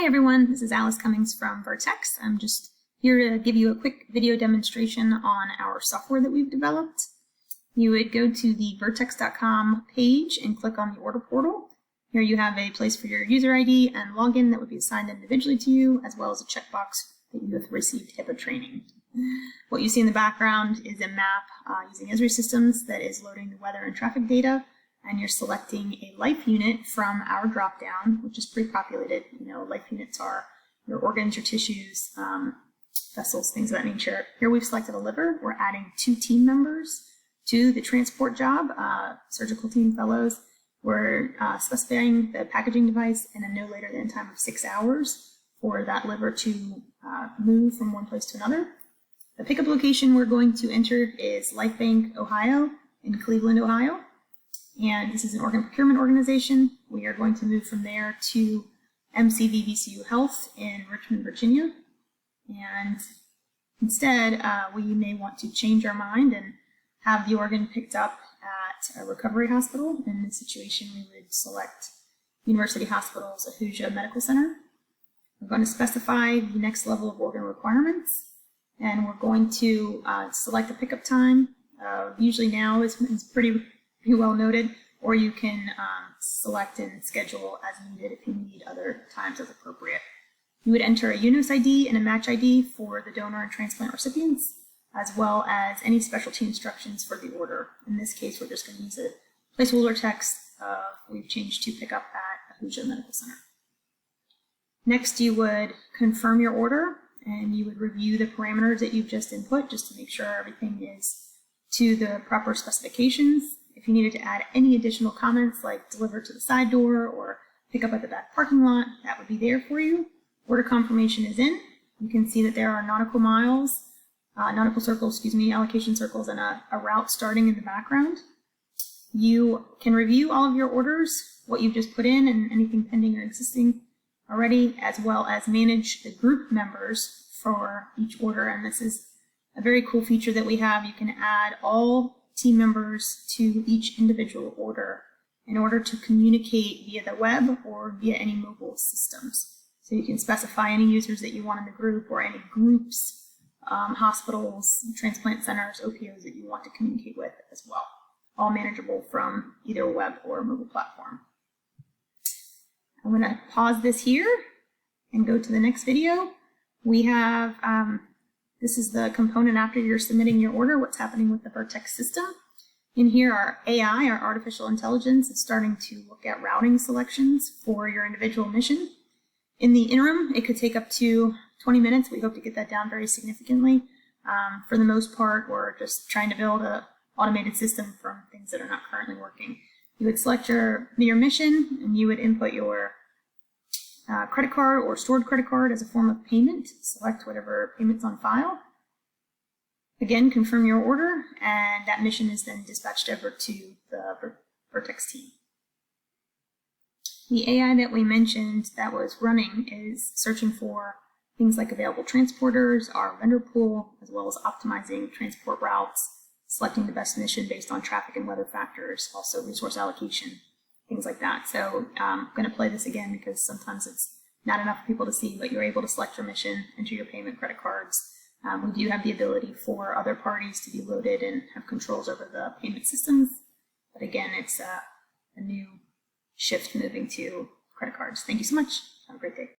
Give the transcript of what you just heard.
Hi everyone, this is Alice Cummings from VyrtX. I'm just here to give you a quick video demonstration on our software that we've developed. You would go to the VyrtX.com page and click on the order portal. Here you have a place for your user ID and login that would be assigned individually to you, as well as a checkbox that you have received HIPAA training. What you see in the background is a map using Esri systems that is loading the weather and traffic data, and you're selecting a life unit from our dropdown, which is pre-populated. You know, life units are your organs, your tissues, vessels, things of that nature. Here we've selected a liver. We're adding 2 team members to the transport job, surgical team fellows. We're specifying the packaging device and a no later than time of 6 hours for that liver to move from one place to another. The pickup location we're going to enter is Life Bank, Ohio, in Cleveland, Ohio. And this is an organ procurement organization. We are going to move from there to MCVVCU Health in Richmond, Virginia. And instead, we may want to change our mind and have the organ picked up at a recovery hospital. In this situation, we would select University Hospital's Ahuja Medical Center. We're going to specify the next level of organ requirements, and we're going to select a pickup time. Usually now is pretty well noted, or you can select and schedule as needed if you need other times as appropriate. You would enter a UNOS ID and a match ID for the donor and transplant recipients, as well as any specialty instructions for the order. In this case, we're just going to use a placeholder text. We've changed to pick up at Ahuja Medical Center. Next, you would confirm your order, and you would review the parameters that you've just input just to make sure everything is to the proper specifications. If you needed to add any additional comments like deliver to the side door or pick up at the back parking lot, that would be there for you. Order confirmation is in. You can see that there are nautical circles, allocation circles, and a route starting in the background. You can review all of your orders, what you've just put in, and anything pending or existing already, as well as manage the group members for each order. And this is a very cool feature that we have. You can add all team members to each individual order in order to communicate via the web or via any mobile systems. So you can specify any users that you want in the group or any groups, hospitals, transplant centers, OPOs that you want to communicate with as well. All manageable from either a web or a mobile platform. I'm going to pause this here and go to the next video. We have this is the component after you're submitting your order, what's happening with the VyrtX system. In here, our AI, our artificial intelligence, is starting to look at routing selections for your individual mission. In the interim, it could take up to 20 minutes. We hope to get that down very significantly. For the most part, we're just trying to build an automated system from things that are not currently working. You would select your mission, and you would input your credit card or stored credit card as a form of payment. Select whatever payment's on file. Again, confirm your order, and that mission is then dispatched over to the VyrtX team. The AI that we mentioned that was running is searching for things like available transporters, our vendor pool, as well as optimizing transport routes, selecting the best mission based on traffic and weather factors, also resource allocation, things like that. So I'm going to play this again because sometimes it's not enough for people to see, but you're able to select your mission, enter your payment credit cards. We do have the ability for other parties to be loaded and have controls over the payment systems. But again, it's a new shift moving to credit cards. Thank you so much. Have a great day.